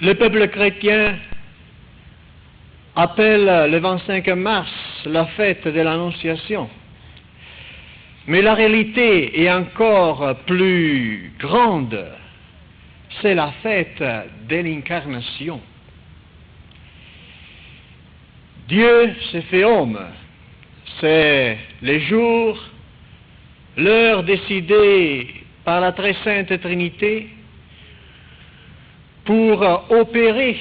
Le peuple chrétien appelle le 25 mars la fête de l'Annonciation. Mais la réalité est encore plus grande, c'est la fête de l'incarnation. Dieu s'est fait homme, c'est les jours, l'heure décidée par la très sainte Trinité pour opérer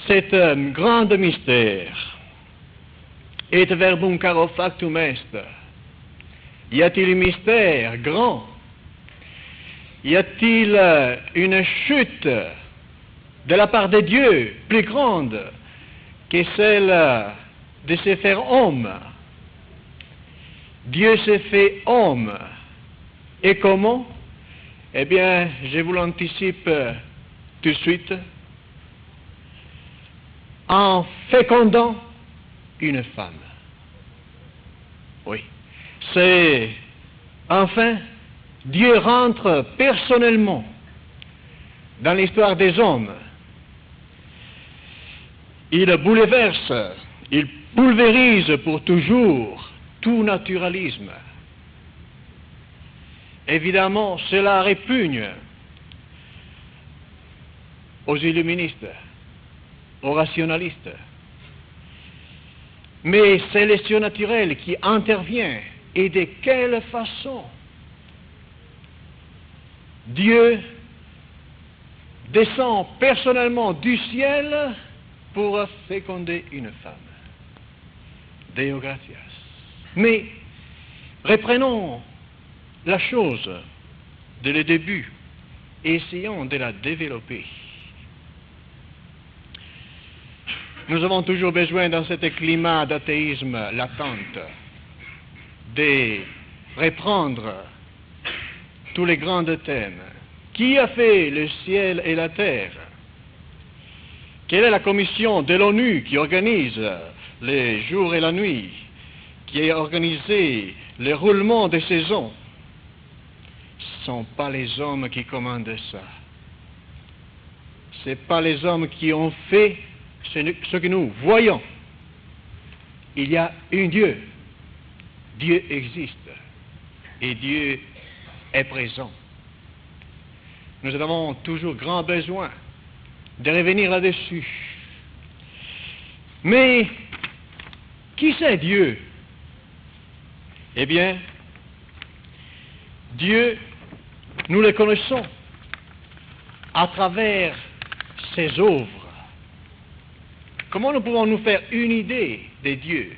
cet grand mystère. Et verbum caro factum est. Y a-t-il un mystère grand? Y a-t-il une chute de la part de Dieu plus grande que celle de se faire homme? Dieu s'est fait homme. Et comment? Eh bien, je vous l'anticipe tout de suite. En fécondant une femme. Oui. C'est, enfin, Dieu rentre personnellement dans l'histoire des hommes. Il bouleverse, il pulvérise pour toujours tout naturalisme. Évidemment, cela répugne aux illuministes, aux rationalistes. Mais c'est le surnaturel qui intervient. Et de quelle façon? Dieu descend personnellement du ciel pour féconder une femme. Deo gratias. Mais reprenons la chose dès le début et essayons de la développer. Nous avons toujours besoin, dans ce climat d'athéisme latente, de reprendre tous les grands thèmes. Qui a fait le ciel et la terre? Quelle est la commission de l'ONU qui organise les jours et la nuit, qui a organisé le roulement des saisons? Ce ne sont pas les hommes qui commandent ça. Ce n'est pas les hommes qui ont fait ce que nous voyons. Il y a un Dieu. Dieu existe. Et Dieu est présent. Nous avons toujours grand besoin de revenir là-dessus. Mais, qui c'est Dieu? Eh bien, Dieu, nous le connaissons à travers ses œuvres. Comment nous pouvons nous faire une idée de Dieu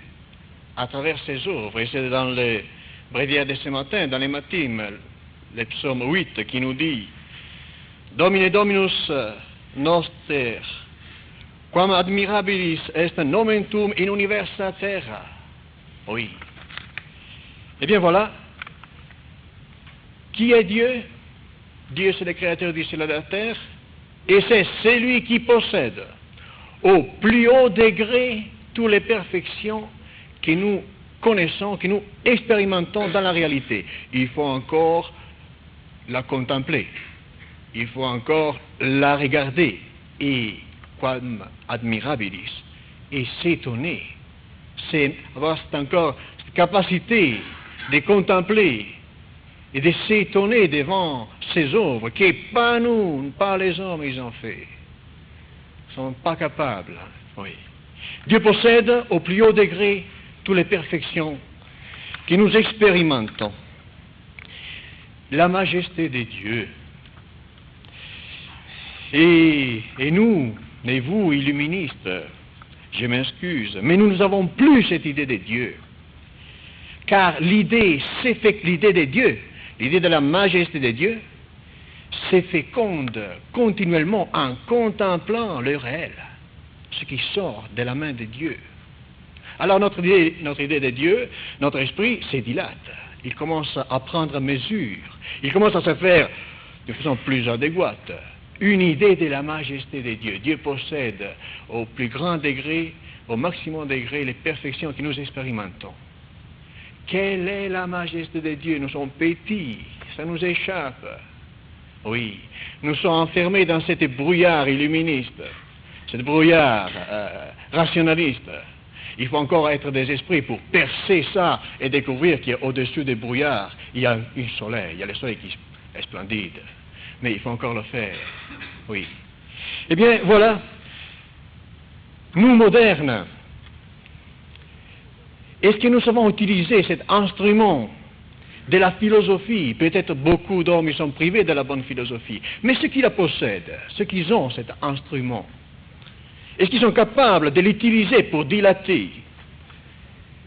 à travers ses œuvres? Et c'est dans le bréviaire de ce matin, dans les Matimes, le psaume 8, qui nous dit « Domine Dominus noster, quam admirabilis est nomen tuum in universa terra. » Oui. Eh bien voilà. Qui est Dieu? Dieu, c'est le créateur du ciel et de la terre, et c'est celui qui possède au plus haut degré toutes les perfections que nous connaissons, que nous expérimentons dans la réalité. Il faut encore la contempler, il faut encore la regarder, et quam admirabilis, et s'étonner, c'est avoir encore cette capacité de contempler et de s'étonner devant ces œuvres que pas nous, pas les hommes, ils ont fait. Ils ne sont pas capables. Oui. Dieu possède au plus haut degré toutes les perfections que nous expérimentons. La majesté de Dieu. Et nous, et vous, illuministes, je m'excuse, mais nous n'avons plus cette idée de Dieu. Car l'idée de Dieu, l'idée de la majesté de Dieu, se féconde continuellement en contemplant le réel, ce qui sort de la main de Dieu. Alors notre idée de Dieu, notre esprit se dilate. Il commence à prendre mesure. Il commence à se faire de façon plus adéquate une idée de la majesté de Dieu. Dieu possède au plus grand degré, au maximum degré, les perfections que nous expérimentons. Quelle est la majesté de Dieu? Nous sommes petits, ça nous échappe. Oui, nous sommes enfermés dans cette brouillard illuministe, cette brouillard rationaliste. Il faut encore être des esprits pour percer ça et découvrir qu'au-dessus des brouillards, il y a un soleil, il y a le soleil qui est splendide. Mais il faut encore le faire, oui. Eh bien, voilà, nous modernes, est-ce que nous savons utiliser cet instrument de la philosophie? Peut-être beaucoup d'hommes ils sont privés de la bonne philosophie, mais ceux qui la possèdent, ceux qui ont cet instrument, est-ce qu'ils sont capables de l'utiliser pour dilater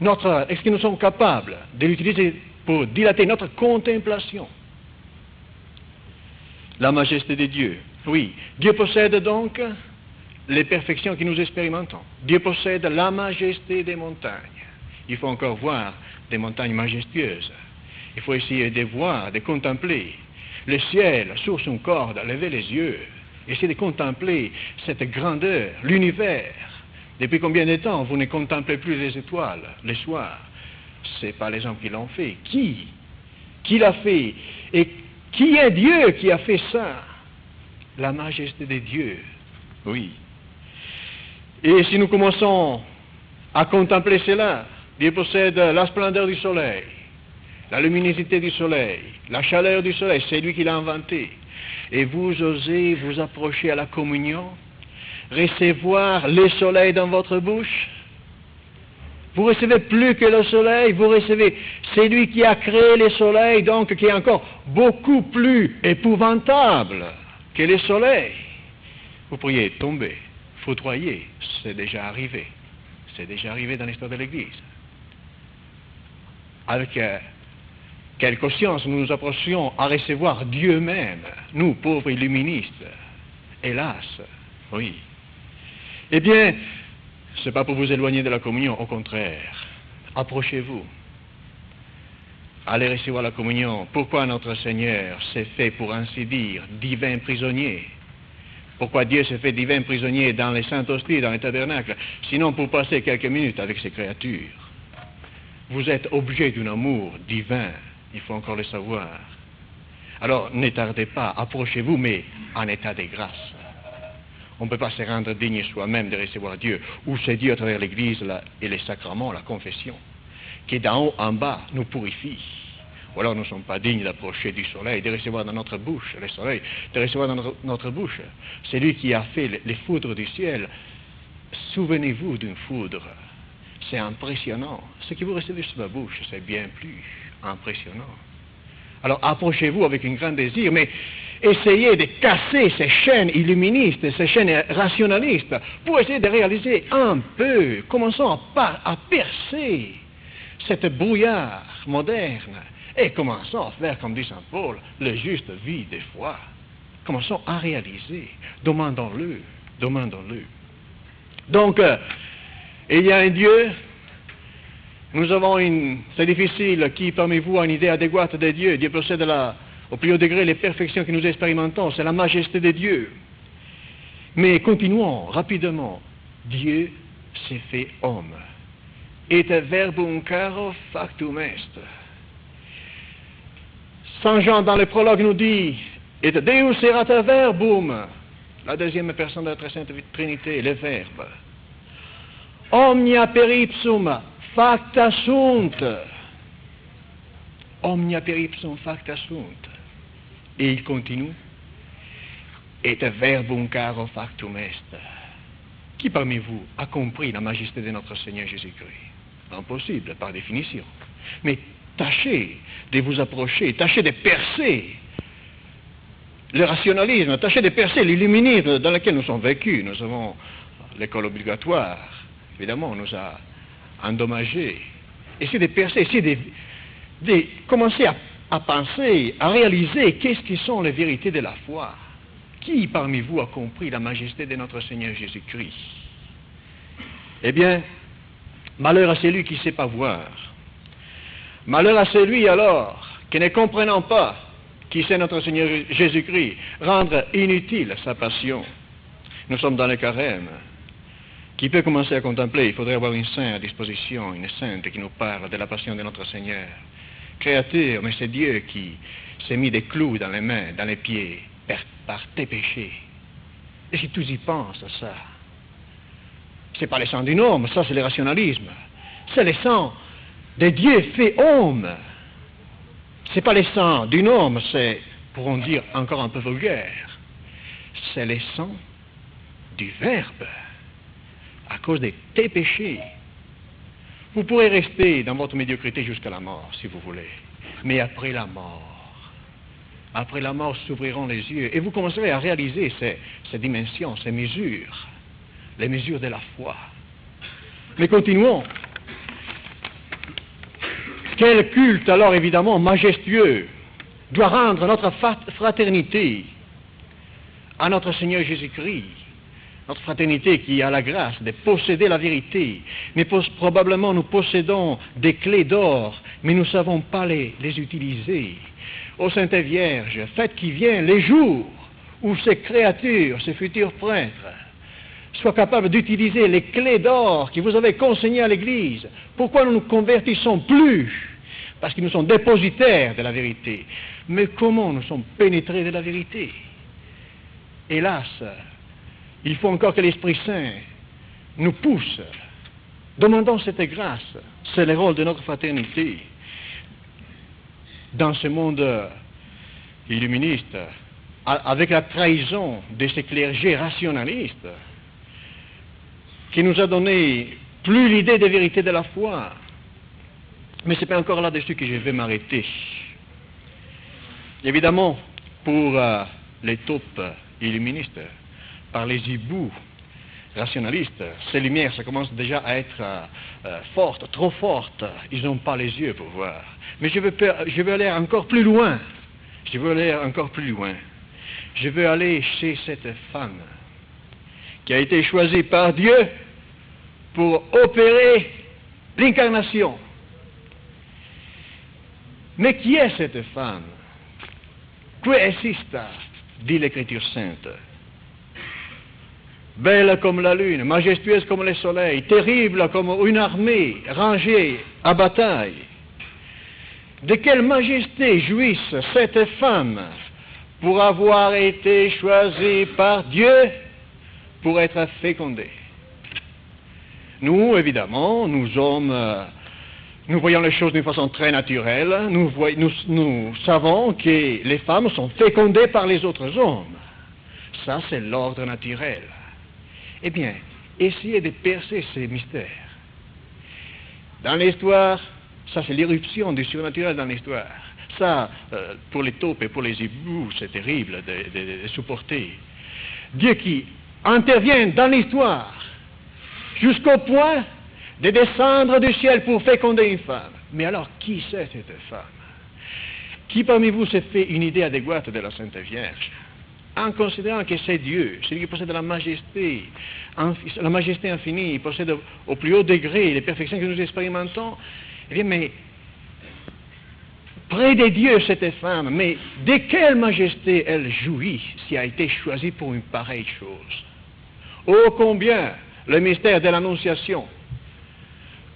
est-ce que nous sommes capables de l'utiliser pour dilater notre contemplation? La majesté de Dieu. Oui, Dieu possède donc les perfections que nous expérimentons. Dieu possède la majesté des montagnes. Il faut encore voir des montagnes majestueuses. Il faut essayer de voir, de contempler le ciel sur son corde, lever les yeux, essayer de contempler cette grandeur, l'univers. Depuis combien de temps vous ne contemplez plus les étoiles, les soirs? Ce n'est pas les hommes qui l'ont fait. Qui l'a fait? Et qui est Dieu qui a fait ça? La majesté de Dieu, oui. Et si nous commençons à contempler cela, Dieu possède la splendeur du soleil, la luminosité du soleil, la chaleur du soleil, c'est lui qui l'a inventé. Et vous osez vous approcher à la communion, recevoir le soleil dans votre bouche. Vous recevez plus que le soleil, vous recevez celui qui a créé le soleil, donc qui est encore beaucoup plus épouvantable que le soleil. Vous pourriez tomber, foudroyer, c'est déjà arrivé. C'est déjà arrivé dans l'histoire de l'Église. Avec quelle conscience nous nous approchions à recevoir Dieu même, nous, pauvres illuministes. Hélas, oui. Eh bien, ce n'est pas pour vous éloigner de la communion, au contraire. Approchez-vous. Allez recevoir la communion. Pourquoi notre Seigneur s'est fait, pour ainsi dire, divin prisonnier? Pourquoi Dieu s'est fait divin prisonnier dans les saintes hosties, dans les tabernacles? Sinon pour passer quelques minutes avec ses créatures. Vous êtes objet d'un amour divin. Il faut encore le savoir. Alors, ne tardez pas, approchez-vous, mais en état de grâce. On ne peut pas se rendre digne soi-même de recevoir Dieu, ou c'est Dieu à travers l'Église et les sacrements, la confession, qui d'en haut en bas nous purifie. Ou alors nous ne sommes pas dignes d'approcher du soleil, de recevoir dans notre bouche le soleil, de recevoir dans notre bouche. C'est lui qui a fait les foudres du ciel. Souvenez-vous d'une foudre. C'est impressionnant. Ce que vous recevez sur la bouche, c'est bien plus impressionnant. Alors approchez-vous avec un grand désir, mais essayez de casser ces chaînes illuministes, ces chaînes rationalistes, pour essayer de réaliser un peu, commençons à percer cette brouillard moderne, et commençons à faire, comme dit Saint Paul, le juste vie des foi. Commençons à réaliser, demandons-le. Donc, il y a un Dieu. Nous avons c'est difficile, qui parmi vous a une idée adéquate de Dieu? Dieu possède au plus haut degré les perfections que nous expérimentons, c'est la majesté de Dieu. Mais continuons rapidement. Dieu s'est fait homme. Et verbum caro factum est. Saint Jean dans le prologue nous dit, et Deus erat verbum, la deuxième personne de la très sainte Trinité, le Verbe. Omnia peripsum facta sunt. Omnia peripsum facta sunt. Et il continue. Et verbum caro factum est. Qui parmi vous a compris la majesté de notre Seigneur Jésus-Christ? Impossible, par définition. Mais tâchez de vous approcher, tâchez de percer le rationalisme, tâchez de percer l'illuminisme dans lequel nous sommes vécus. Nous avons l'école obligatoire, évidemment, nous a endommagés. Essayez de percer, essayez de commencer à penser, à réaliser qu'est-ce qui sont les vérités de la foi. Qui parmi vous a compris la majesté de notre Seigneur Jésus-Christ? Eh bien, malheur à celui qui ne sait pas voir. Malheur à celui alors qui, ne comprenant pas qui c'est notre Seigneur Jésus-Christ, rendre inutile sa passion. Nous sommes dans le carême. Qui peut commencer à contempler? Il faudrait avoir une sainte à disposition, une sainte qui nous parle de la passion de notre Seigneur. créature, mais c'est Dieu qui s'est mis des clous dans les mains, dans les pieds, par tes péchés. Et si tu y penses à ça, c'est pas le sang d'une homme, ça c'est le rationalisme. C'est le sang de Dieu fait homme. C'est pas le sang d'un homme, c'est, pourrons dire encore un peu vulgaire, c'est le sang du Verbe, à cause de tes péchés. Vous pourrez rester dans votre médiocrité jusqu'à la mort, si vous voulez. Mais après la mort s'ouvriront les yeux et vous commencerez à réaliser ces dimensions, ces mesures, les mesures de la foi. Mais continuons. Quel culte alors évidemment majestueux doit rendre notre fraternité à notre Seigneur Jésus-Christ, notre fraternité qui a la grâce de posséder la vérité. Mais probablement nous possédons des clés d'or, mais nous ne savons pas les utiliser. Ô Sainte Vierge, faites qu'il vienne les jours où ces créatures, ces futurs prêtres, soient capables d'utiliser les clés d'or que vous avez consignées à l'Église. Pourquoi nous ne nous convertissons plus? Parce que nous sommes dépositaires de la vérité. Mais comment nous sommes pénétrés de la vérité? Hélas, il faut encore que l'Esprit Saint nous pousse. Demandons cette grâce. C'est le rôle de notre fraternité. Dans ce monde illuministe, avec la trahison de ces clergés rationalistes, qui nous a donné plus l'idée de vérité de la foi. Mais ce n'est pas encore là-dessus que je vais m'arrêter. Évidemment, pour les taupes illuministes, par les hiboux rationalistes, ces lumières, ça commence déjà à être fortes, trop fortes. Ils n'ont pas les yeux pour voir. Mais je veux aller encore plus loin. Je veux aller chez cette femme qui a été choisie par Dieu pour opérer l'incarnation. Mais qui est cette femme? Qui est-ce, dit l'Écriture sainte? Belle comme la lune, majestueuse comme le soleil, terrible comme une armée rangée à bataille. De quelle majesté jouisse cette femme pour avoir été choisie par Dieu pour être fécondée? Nous, évidemment, nous voyons les choses d'une façon très naturelle. Nous savons que les femmes sont fécondées par les autres hommes. Ça, c'est l'ordre naturel. Eh bien, essayez de percer ces mystères. Dans l'histoire, ça c'est l'irruption du surnaturel dans l'histoire. Ça, pour les taupes et pour les hiboux, c'est terrible de supporter. Dieu qui intervient dans l'histoire jusqu'au point de descendre du ciel pour féconder une femme. Mais alors, qui c'est cette femme? Qui parmi vous s'est fait une idée adéquate de la Sainte Vierge? En considérant que c'est Dieu, celui qui possède la majesté infinie, il possède au plus haut degré les perfections que nous expérimentons, eh bien, mais près de Dieu, cette femme, mais de quelle majesté elle jouit si elle a été choisie pour une pareille chose? Oh, combien le mystère de l'Annonciation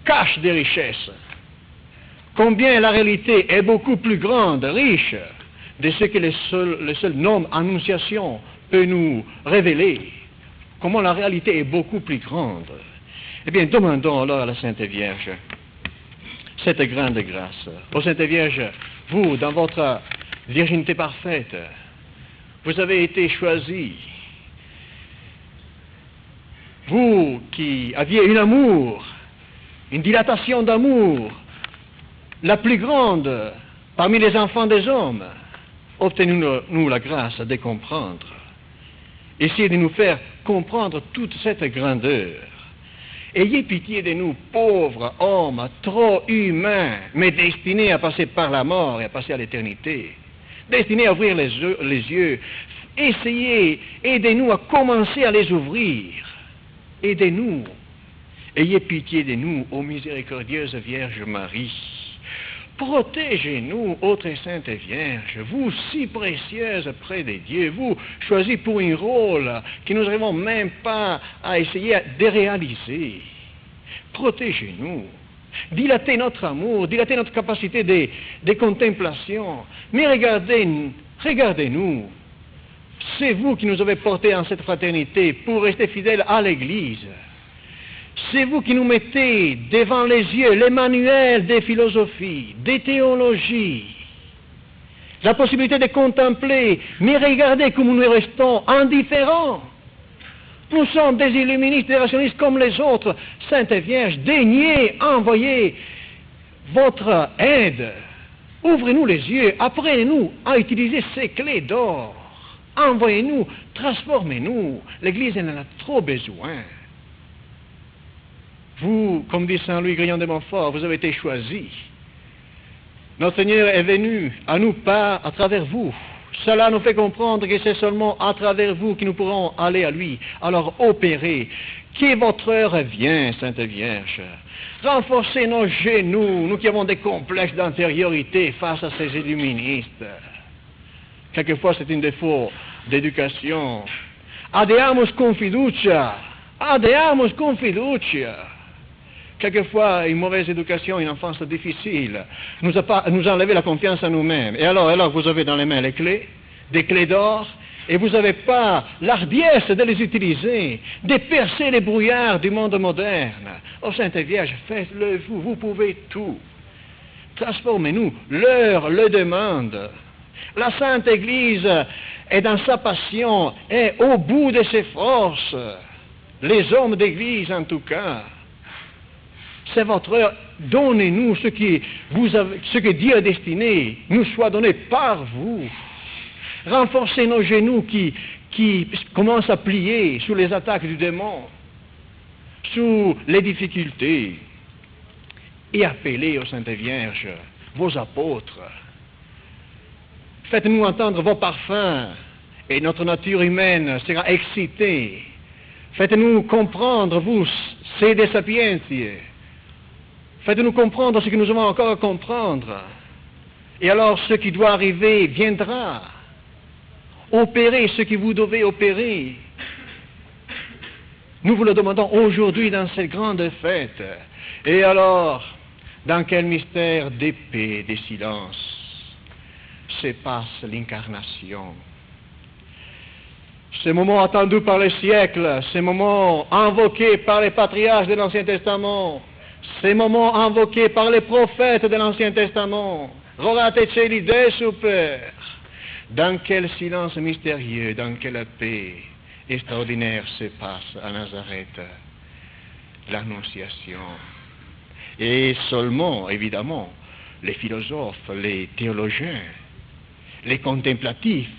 cache des richesses, combien la réalité est beaucoup plus grande, riche, de ce que le seul nom Annonciation peut nous révéler, comment la réalité est beaucoup plus grande. Eh bien, demandons alors à la Sainte Vierge cette grande grâce. Ô Sainte Vierge, vous, dans votre virginité parfaite, vous avez été choisie. Vous qui aviez un amour, une dilatation d'amour, la plus grande parmi les enfants des hommes, obtenez-nous la grâce de comprendre. Essayez de nous faire comprendre toute cette grandeur. Ayez pitié de nous, pauvres hommes, trop humains, mais destinés à passer par la mort et à passer à l'éternité. Destinés à ouvrir les yeux. Essayez, aidez-nous à commencer à les ouvrir. Aidez-nous. Ayez pitié de nous, ô miséricordieuse Vierge Marie. Protégez-nous, autre Sainte Vierge, vous si précieuse près de Dieu, vous choisis pour un rôle que nous n'arrivons même pas à essayer de réaliser. Protégez-nous, dilatez notre amour, dilatez notre capacité de contemplation. Mais regardez-nous. C'est vous qui nous avez portés en cette fraternité pour rester fidèles à l'Église. C'est vous qui nous mettez devant les yeux les manuels des philosophies, des théologies, la possibilité de contempler, mais regardez comme nous restons indifférents. Nous sommes des illuministes, des rationalistes comme les autres. Sainte Vierge, daignez envoyer votre aide. Ouvrez-nous les yeux, apprenez-nous à utiliser ces clés d'or. Envoyez-nous, transformez-nous. L'Église en a trop besoin. Vous, comme dit Saint Louis Grillon de Montfort, vous avez été choisis. Notre Seigneur est venu à nous pas à travers vous. Cela nous fait comprendre que c'est seulement à travers vous que nous pourrons aller à lui. Alors opérez. Que votre heure vienne, Sainte Vierge. Renforcez nos genoux, nous qui avons des complexes d'antériorité face à ces illuministes. Quelquefois c'est un défaut d'éducation. Adeamus con fiducia. Adeamus con fiducia. Quelquefois, une mauvaise éducation, une enfance difficile, nous a enlevé la confiance en nous-mêmes. Et alors vous avez dans les mains les clés, des clés d'or, et vous n'avez pas l'ardiesse de les utiliser, de percer les brouillards du monde moderne. Oh Sainte Vierge, faites-le vous pouvez tout. Transformez-nous, l'heure le demande. La Sainte Église est dans sa passion, est au bout de ses forces. Les hommes d'Église, en tout cas. C'est votre heure. Donnez-nous ce que Dieu a destiné, nous soit donné par vous. Renforcez nos genoux qui commencent à plier sous les attaques du démon, sous les difficultés. Et appelez, ô Sainte Vierge, vos apôtres. Faites-nous entendre vos parfums, et notre nature humaine sera excitée. Faites-nous comprendre, vous, sede sapientiae. Faites-nous comprendre ce que nous avons encore à comprendre. Et alors, ce qui doit arriver viendra. Opérez ce que vous devez opérer. Nous vous le demandons aujourd'hui dans cette grande fête. Et alors, dans quel mystère d'épée, de silence se passe l'incarnation? Ce moment attendu par les siècles, ce moment invoqué par les patriarches de l'Ancien Testament, ces moments invoqués par les prophètes de l'Ancien Testament, Rorate Celi Dei Super, dans quel silence mystérieux, dans quelle paix extraordinaire se passe à Nazareth l'Annonciation. Et seulement, évidemment, les philosophes, les théologiens, les contemplatifs,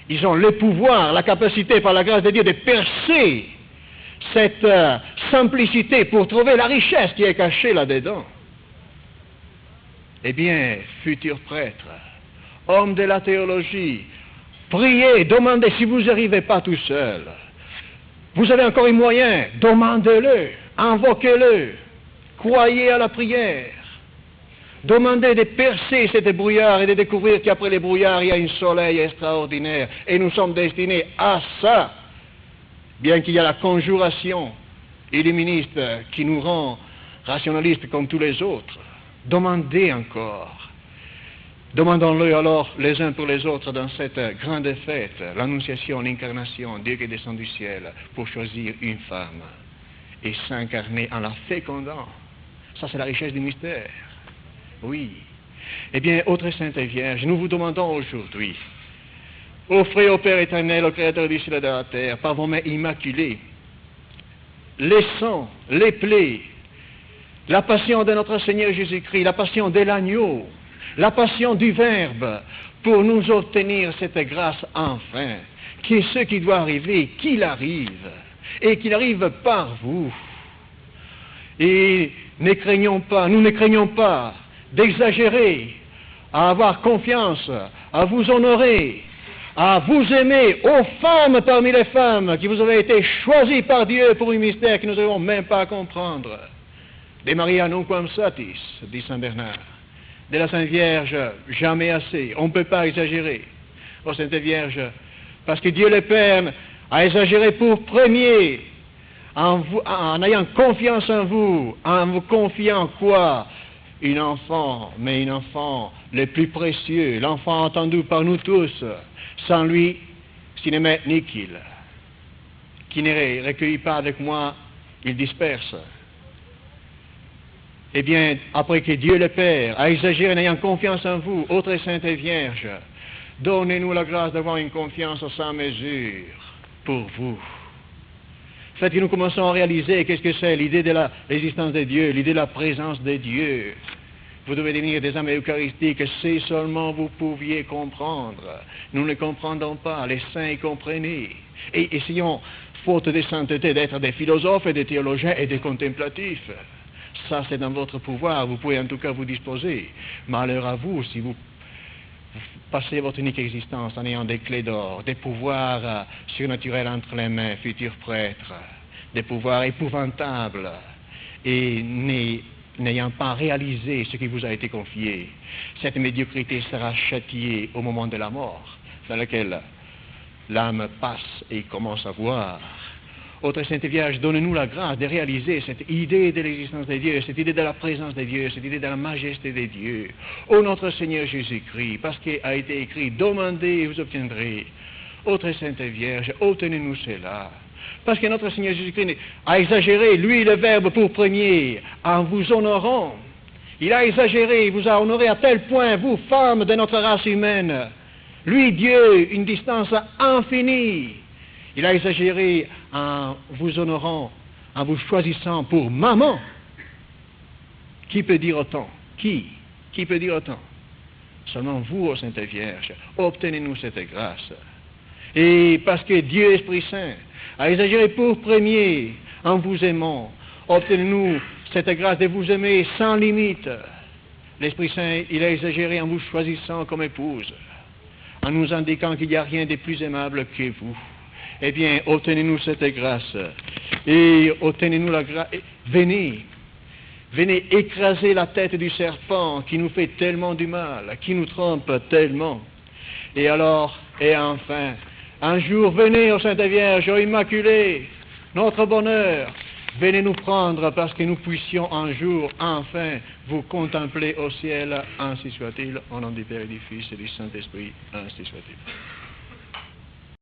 ils ont le pouvoir, la capacité par la grâce de Dieu de percer cette simplicité pour trouver la richesse qui est cachée là-dedans. Eh bien, futurs prêtres, hommes de la théologie, priez, demandez si vous n'arrivez pas tout seul. Vous avez encore un moyen, demandez-le, invoquez-le, croyez à la prière. Demandez de percer cette brouillard et de découvrir qu'après les brouillards, il y a un soleil extraordinaire. Et nous sommes destinés à ça. Bien qu'il y ait la conjuration illuministe qui nous rend rationalistes comme tous les autres. Demandez encore. Demandons-le alors les uns pour les autres dans cette grande fête, l'Annonciation, l'Incarnation, Dieu qui descend du ciel pour choisir une femme et s'incarner en la fécondant. Ça, c'est la richesse du mystère. Oui. Eh bien, ô très Sainte Vierge, nous vous demandons aujourd'hui, offrez au Père éternel, au Créateur du ciel et de la terre, par vos mains immaculées, les sangs, les plaies, la passion de notre Seigneur Jésus-Christ, la passion de l'agneau, la passion du Verbe, pour nous obtenir cette grâce enfin, que ce qui doit arriver, qu'il arrive, et qu'il arrive par vous. Et nous ne craignons pas d'exagérer, à avoir confiance, à vous honorer, à vous aimer, aux femmes parmi les femmes qui vous avez été choisies par Dieu pour un mystère que nous n'avons même pas à comprendre. De Maria nunquam satis, dit Saint Bernard. De la Sainte Vierge, jamais assez. On ne peut pas exagérer. Oh Sainte Vierge, parce que Dieu le Père a exagéré pour premier en ayant confiance en vous confiant quoi? Un enfant, mais un enfant le plus précieux, l'enfant entendu par nous tous. Sans lui, s'il ne m'est ni qu'il. Qui ne recueille pas avec moi, il disperse. Eh bien, après que Dieu le Père a exagéré en ayant confiance en vous, ô très sainte Vierge, donnez-nous la grâce d'avoir une confiance sans mesure pour vous. Faites que nous commençons à réaliser qu'est-ce que c'est l'idée de l'existence de Dieu, l'idée de la présence de Dieu. Vous devez devenir des âmes eucharistiques si seulement vous pouviez comprendre. Nous ne comprendrons pas, les saints y comprenaient. Et essayons, faute de sainteté, d'être des philosophes et des théologiens et des contemplatifs. Ça, c'est dans votre pouvoir, vous pouvez en tout cas vous disposer. Malheur à vous si vous passez votre unique existence en ayant des clés d'or, des pouvoirs surnaturels entre les mains, futurs prêtres, des pouvoirs épouvantables, et n'ayant pas réalisé ce qui vous a été confié. Cette médiocrité sera châtiée au moment de la mort, dans laquelle l'âme passe et commence à voir. Ô très Sainte Vierge, donne-nous la grâce de réaliser cette idée de l'existence de Dieu, cette idée de la présence de Dieu, cette idée de la majesté de Dieu. Ô notre Seigneur Jésus-Christ, parce qu'il a été écrit, demandez et vous obtiendrez. Ô très Sainte Vierge, obtenez-nous cela. Parce que notre Seigneur Jésus-Christ a exagéré, lui le Verbe pour premier, en vous honorant. Il a exagéré, il vous a honoré à tel point, vous, femmes de notre race humaine. Lui, Dieu, une distance infinie. Il a exagéré en vous honorant, en vous choisissant pour maman. Qui peut dire autant? Qui peut dire autant? Seulement vous, ô Sainte Vierge, obtenez-nous cette grâce. Et parce que Dieu, Esprit Saint, a exagéré pour premier en vous aimant, obtenez-nous cette grâce de vous aimer sans limite. L'Esprit Saint, il a exagéré en vous choisissant comme épouse, en nous indiquant qu'il n'y a rien de plus aimable que vous. Eh bien, obtenez-nous cette grâce. Et obtenez-nous la grâce. Venez écraser la tête du serpent qui nous fait tellement du mal, qui nous trompe tellement. Et alors, et enfin, un jour, venez, ô Sainte Vierge, ô Immaculée, notre bonheur, venez nous prendre parce que nous puissions un jour, enfin, vous contempler au ciel, ainsi soit-il, au nom du Père et du Fils et du Saint-Esprit, ainsi soit-il.